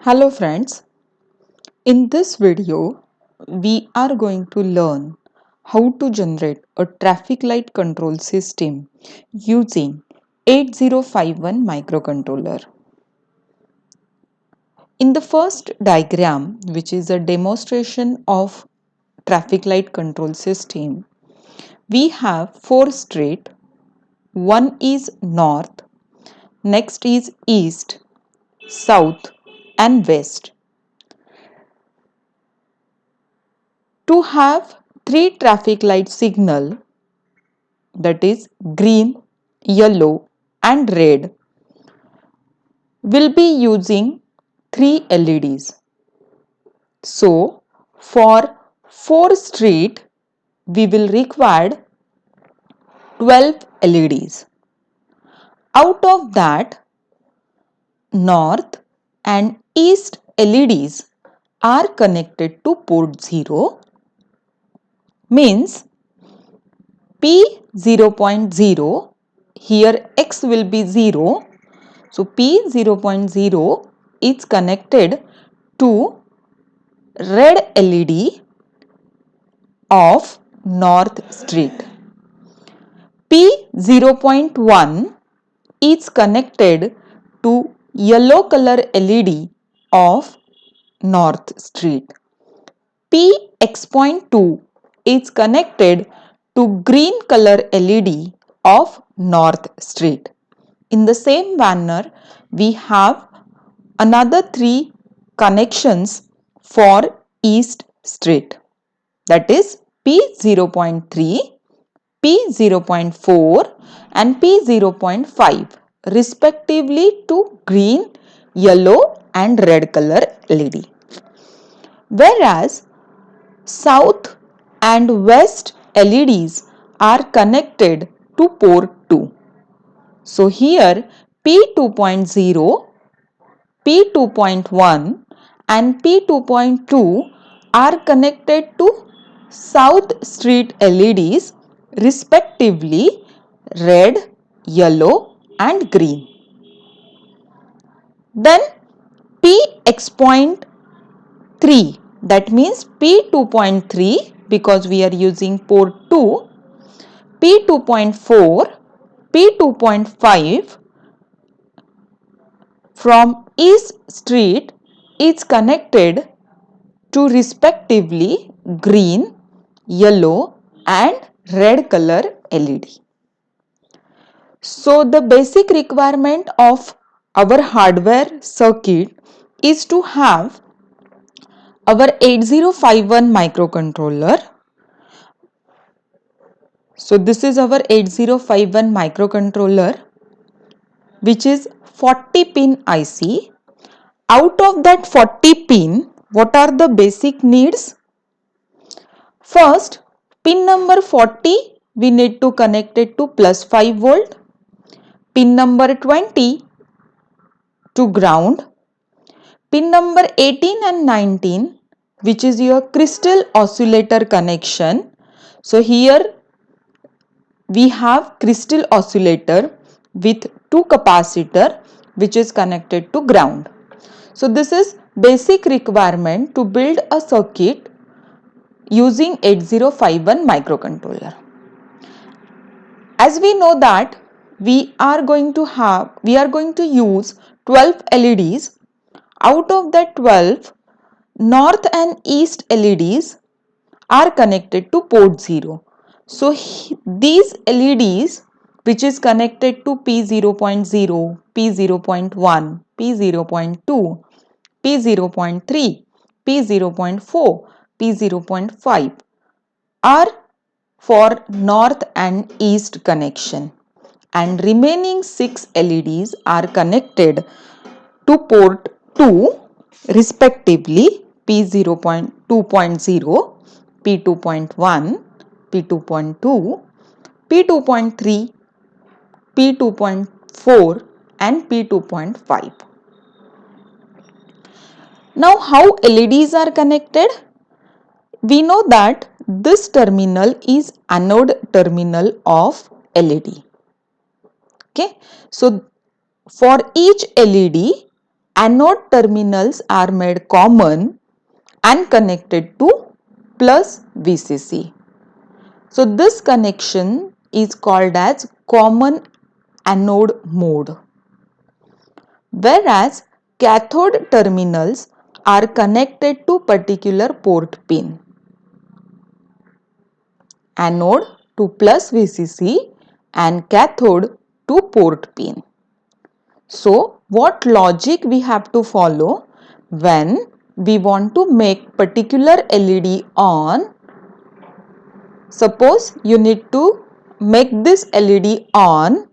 Hello friends, in this video we are going to learn how to generate a traffic light control system using 8051 microcontroller. In the first diagram, which is a demonstration of traffic light control system, we have four streets. One is north, next is east, south and west. To have three traffic light signal, that is green, yellow and red, will be using 3 LEDs. So for 4 street we will require 12 LEDs. Out of that, north and east LEDs are connected to port 0, means P0.0, here X will be 0. So P0.0 is connected to red LED of North Street. P0.1 is connected to yellow color LED of North Street. Px.2 is connected to green color LED of North Street. In the same manner, we have another 3 connections for East Street, that is P0.3, P0.4 and P0.5 respectively to green, yellow and red color LED. Whereas South and West LEDs are connected to port 2. So here P2.0, P2.1 and P2.2 are connected to South Street LEDs respectively red, yellow and green. Then Px.3, that means P2.3 because we are using port 2, P2.4, P2.5 from East Street is connected to respectively green, yellow and red color LED. So the basic requirement of our hardware circuit is to have our 8051 microcontroller. So this is our 8051 microcontroller, which is 40 pin IC. Out of that 40 pin, what are the basic needs? First, pin number 40 we need to connect it to plus 5 volt. Pin number 20 to ground. Pin number 18 and 19, which is your crystal oscillator connection. So here we have crystal oscillator with 2 capacitor which is connected to ground. So this is basic requirement to build a circuit using 8051 microcontroller. As we know that we are going to use 12 LEDs. Out of that 12, north and east LEDs are connected to port 0. So these LEDs which is connected to P0.0, P0.1, P0.2, P0.3, P0.4, P0.5 are for north and east connection, and remaining 6 LEDs are connected to port 2 respectively P0.2.0, P2.1, P2.2, P2.3, P2.4 and P2.5. Now how LEDs are connected? We know that this terminal is anode terminal of LED. Okay, so for each LED anode terminals are made common and connected to plus VCC. So this connection is called as common anode mode, whereas cathode terminals are connected to particular port pin. Anode to plus VCC and cathode to port pin. So what logic we have to follow when we want to make particular LED on? Suppose you need to make this LED on,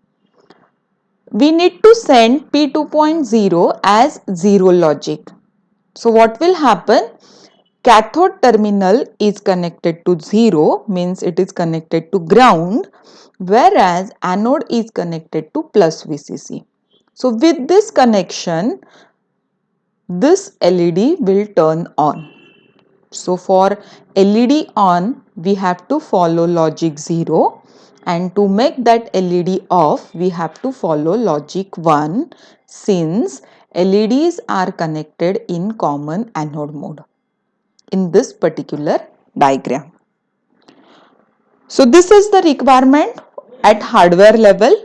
we need to send P2.0 as 0 logic. So what will happen? Cathode terminal is connected to 0, means it is connected to ground, whereas anode is connected to plus VCC. So with this connection, this LED will turn on. So for LED on, we have to follow logic 0, and to make that LED off, we have to follow logic 1, since LEDs are connected in common anode mode in this particular diagram. So this is the requirement at hardware level.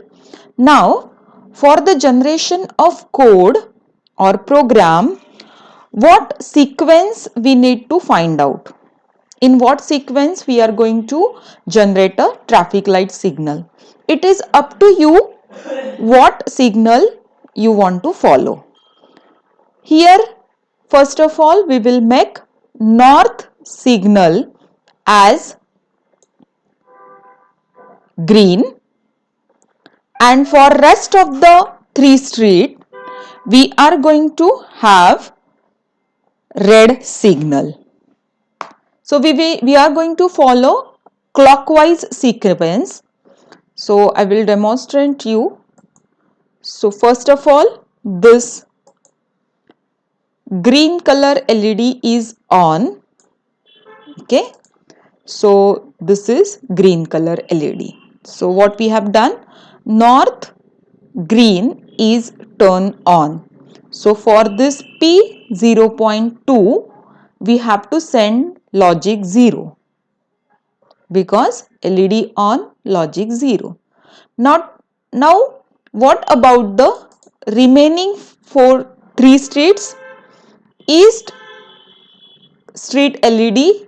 Now for the generation of code or program, what sequence we need to find out? In what sequence we are going to generate a traffic light signal? It is up to you what signal you want to follow. Here, first of all, we will make north signal as green, and for rest of the 3 street, we are going to have red signal. So we are going to follow clockwise sequence. So I will demonstrate you. So first of all, this green color LED is on. Okay. So this is green color LED. So what we have done, north green is turned on. So for this P 0.2, we have to send logic 0, because LED on, logic 0. Now what about the remaining 3 streets? East street LED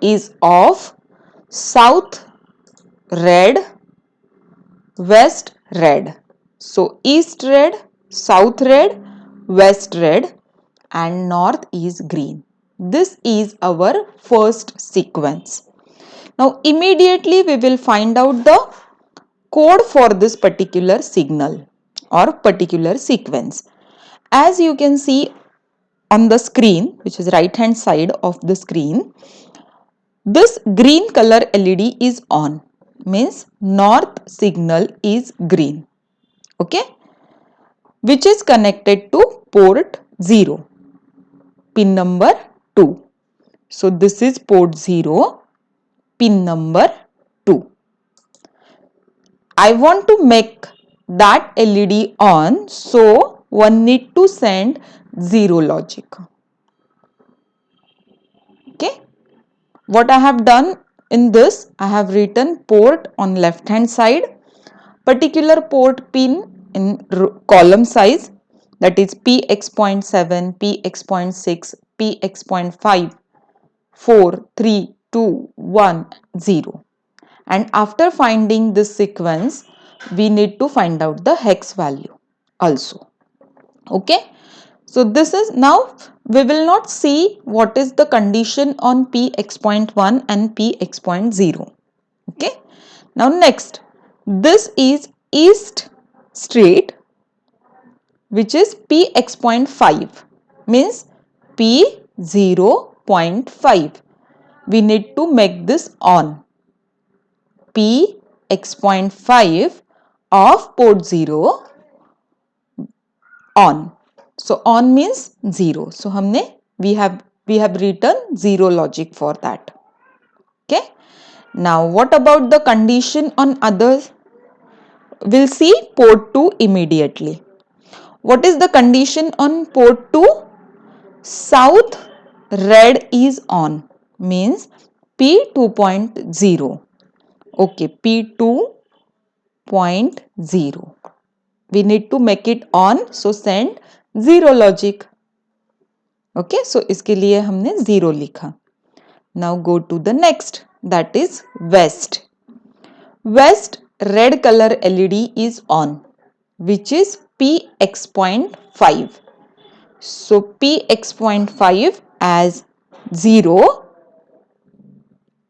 is off, south red, west red. So east red, south red, west red, and north is green. This is our first sequence. Now immediately we will find out the code for this particular signal or particular sequence. As you can see on the screen, which is right hand side of the screen, this green color LED is on, means north signal is green, okay, which is connected to port 0, pin number 2. So this is port 0, pin number 2. I want to make that LED on, so one need to send 0 logic. Okay. What I have done in this, I have written port on left hand side, particular port pin in column size, that is PX.7, PX.6, PX.5, 4, 3, 2, 1, 0. And after finding this sequence, we need to find out the hex value also. Okay. So this is, now we will not see what is the condition on Px.1 and Px.0. Okay. Now next, this is East Street, which is Px.5, means P0.5. We need to make this on. Px.5 of port 0 on. So on means 0. So we have written 0 logic for that. Okay. Now what about the condition on others? We'll see port 2 immediately. What is the condition on port 2? South red is on, means P 2.0. Okay, P 2.0. We need to make it on, so send 0 logic. Okay, so इसके लिए हमने 0 लिखा. Now go to the next, that is west. West red color LED is on, which is Px.5. So Px.5 as 0.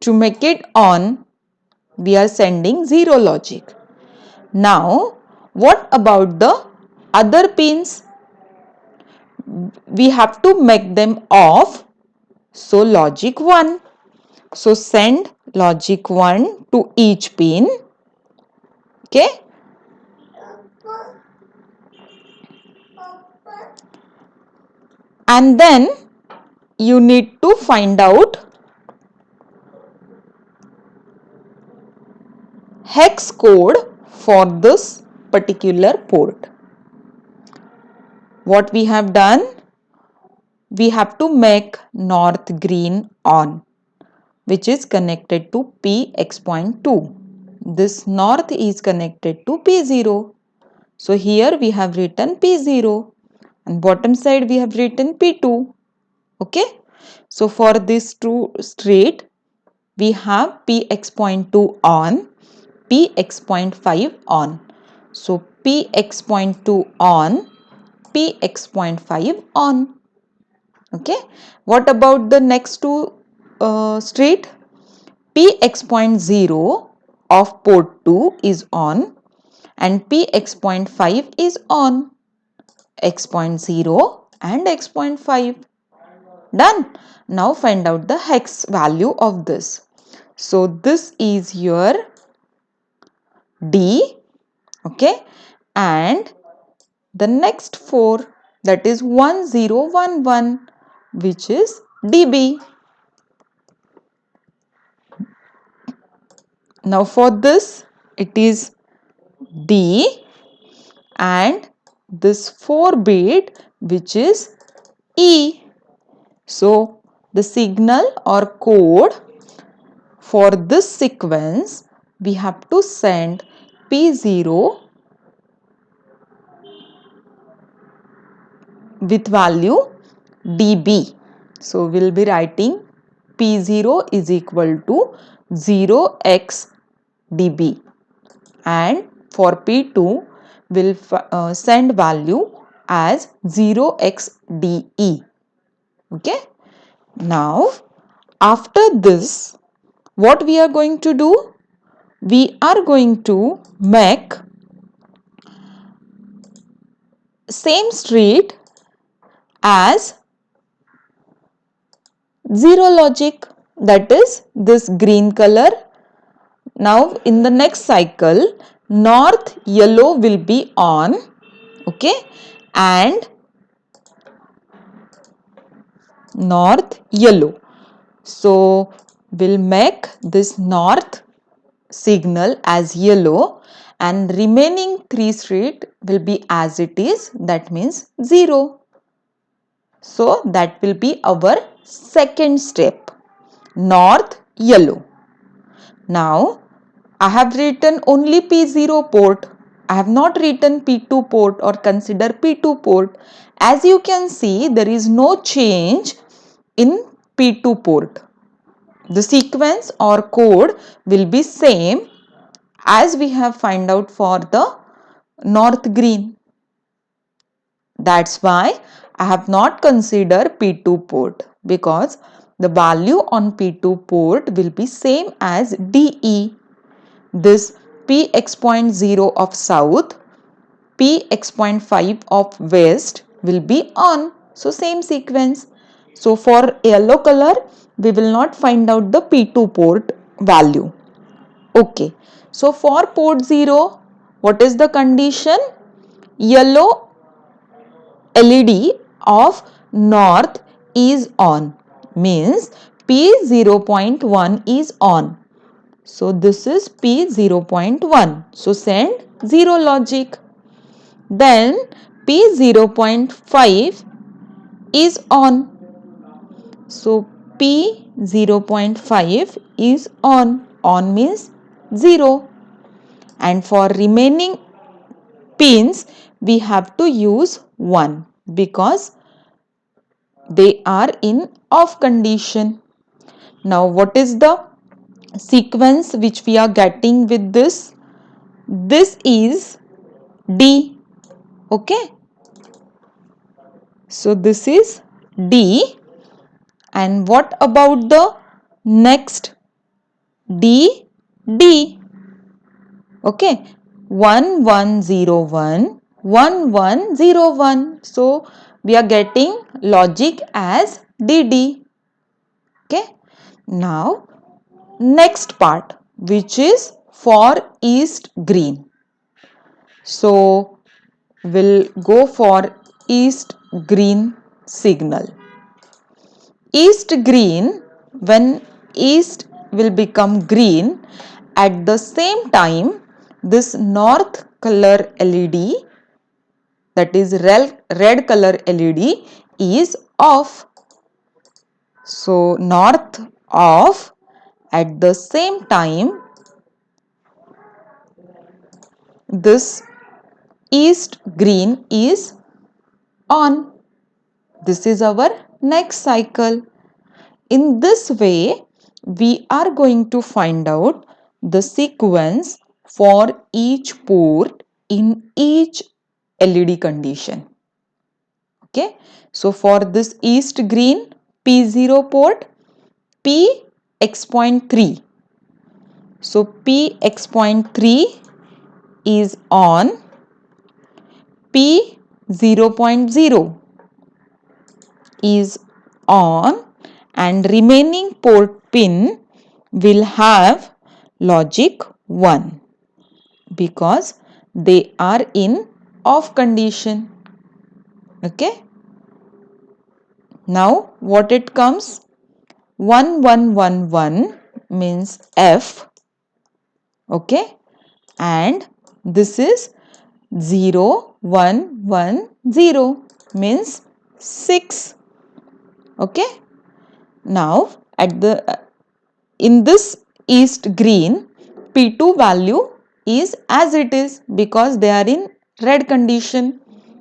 To make it on, we are sending 0 logic. Now, what about the other pins? We have to make them off. So logic 1. So send logic 1 to each pin. Okay. And then you need to find out hex code for this particular port. What we have done? We have to make north green on, which is connected to Px.2. This north is connected to P0. So here we have written P0 and bottom side we have written P2. Okay. So for this two straight, we have Px.2 on, Px.5 on. So Px.2 on, Px.5 on. Okay. What about the next two straight? Px.0 of port 2 is on and Px.5 is on. X.0 and X.5. Done. Now find out the hex value of this. So this is your D. Okay. And the next 4, that is 1011, which is DB. Now for this, it is D and this 4 bit, which is E. So the signal or code for this sequence, we have to send P0 with value dB. So we'll be writing P0 is equal to 0x dB, and for P2 will send value as 0x dE. Okay. Now after this, what we are going to do? We are going to make same street as 0 logic, that is this green color. Now in the next cycle, north yellow will be on, okay, and north yellow. So we'll make this north signal as yellow and remaining 3 street will be as it is, that means 0. So that will be our second step, north yellow. Now I have written only P0 port. I have not written P2 port or consider P2 port. As you can see, there is no change in P2 port. The sequence or code will be same as we have find out for the north green. That's why I have not considered P2 port, because the value on P2 port will be same as DE. This Px.0 of south, Px.5 of west will be on. So same sequence. So for yellow color, we will not find out the P2 port value. Okay. So for port 0, what is the condition? Yellow LED of north is on, means P0.1 is on. So this is P0.1. So send 0 logic. Then P 0.5 is on. So P 0.5 is on. On means 0. And for remaining pins, we have to use 1 because they are in off condition. Now what is the sequence which we are getting with this? This is D. Okay. So this is D. And what about the next? D, D. Okay. 1 1 0 1 1 1 0 1. So we are getting logic as DD. Okay. Now next part, which is for east green. So we'll go for east green signal. East green, when east will become green, at the same time this north color LED, that is red color LED, is off. So north off, at the same time this east green is on. This is our next cycle. In this way, we are going to find out the sequence for each port in each LED condition. Okay. So for this east green P0 port, P X.3. So P X.3 is on, P 0.0 is on, and remaining port pin will have logic 1 because they are in off condition. Okay. Now what it comes? 1 1 1 1 means F. Okay. And this is 0 1 1 0 means 6. Okay. Now at the in this east green, P2 value is as it is because they are in red condition.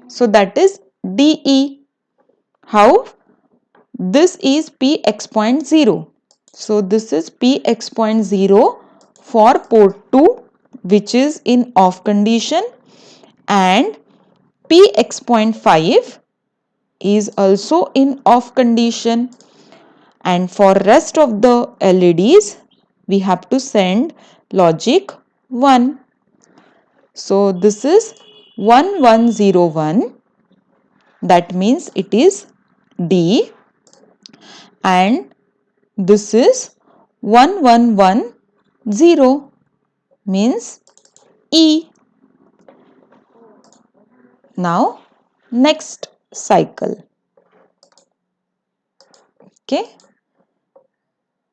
So that is DE. How? This is Px.0. So this is Px.0 for port 2, which is in off condition, and Px.5 is also in off condition. And for rest of the LEDs, we have to send logic 1. So this is 1101, that means it is D, and this is 1110 means E. Now next cycle. Okay.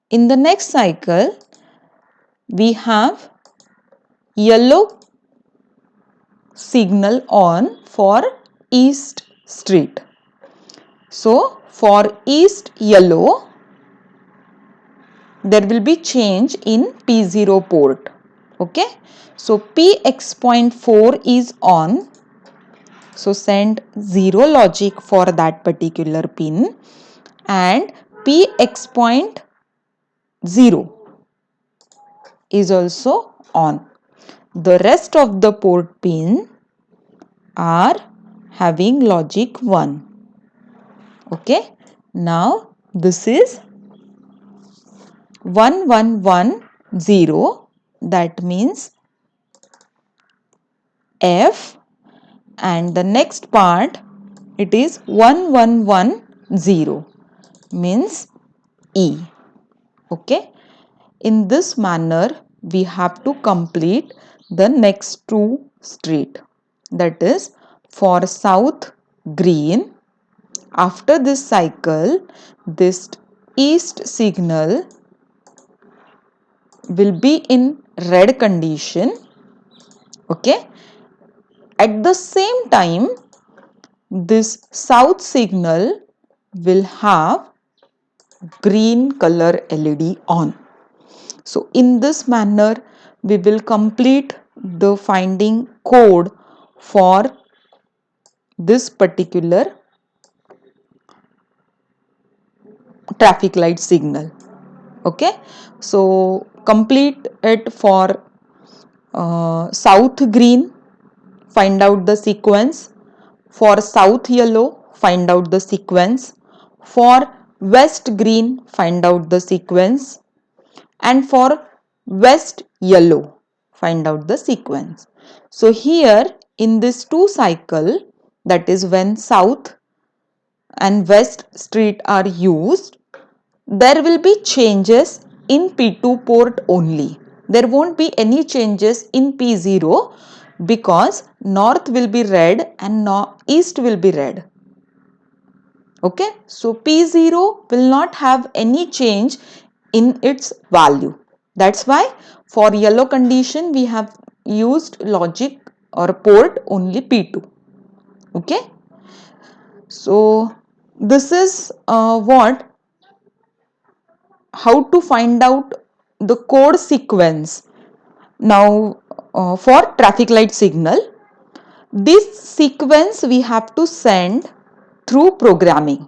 In the next cycle, we have yellow signal on for east street. So for east yellow, there will be change in P0 port. Okay. So Px.4 is on. So send 0 logic for that particular pin, and Px.0 is also on. The rest of the port pin are having logic 1. Okay. Now this is 1110, that means F, and the next part it is 1110 means E. Okay. In this manner, we have to complete the next two street, that is for south green. After this cycle, this east signal will be in red condition. Okay. At the same time, this south signal will have green color LED on. So in this manner, we will complete the finding code for this particular traffic light signal. Okay, so complete it for south green, find out the sequence. For south yellow, find out the sequence. For west green, find out the sequence. And for west yellow, find out the sequence. So here in this 2 cycle, that is when south and west street are used, there will be changes in P2 port only. There won't be any changes in P0 because north will be red and east will be red. Okay, so P0 will not have any change in its value. That's why for yellow condition we have used logic or port only P2. Okay, so this is how to find out the code sequence. Now for traffic light signal, this sequence we have to send through programming.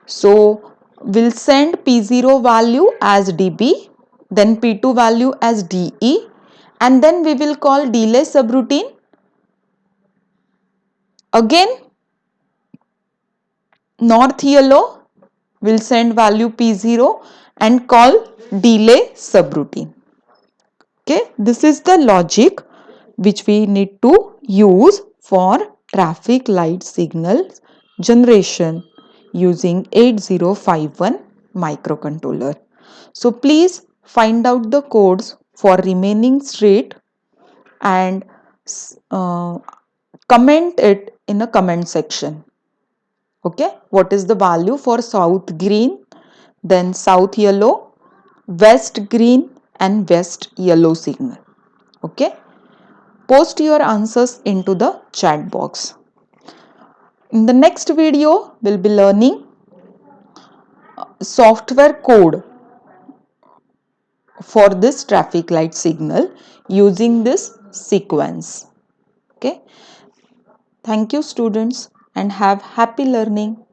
So we'll send P0 value as dB, then P2 value as dE, and then we will call delay subroutine. Again, north yellow will send value P0 and call delay subroutine. Okay, this is the logic which we need to use for traffic light signals generation using 8051 microcontroller. So please find out the codes for remaining street and comment it in a comment section. Okay, what is the value for south green, then south yellow, west green and west yellow signal. Okay, post your answers into the chat box. In the next video, we'll be learning software code for this traffic light signal using this sequence. Okay, thank you students and have happy learning.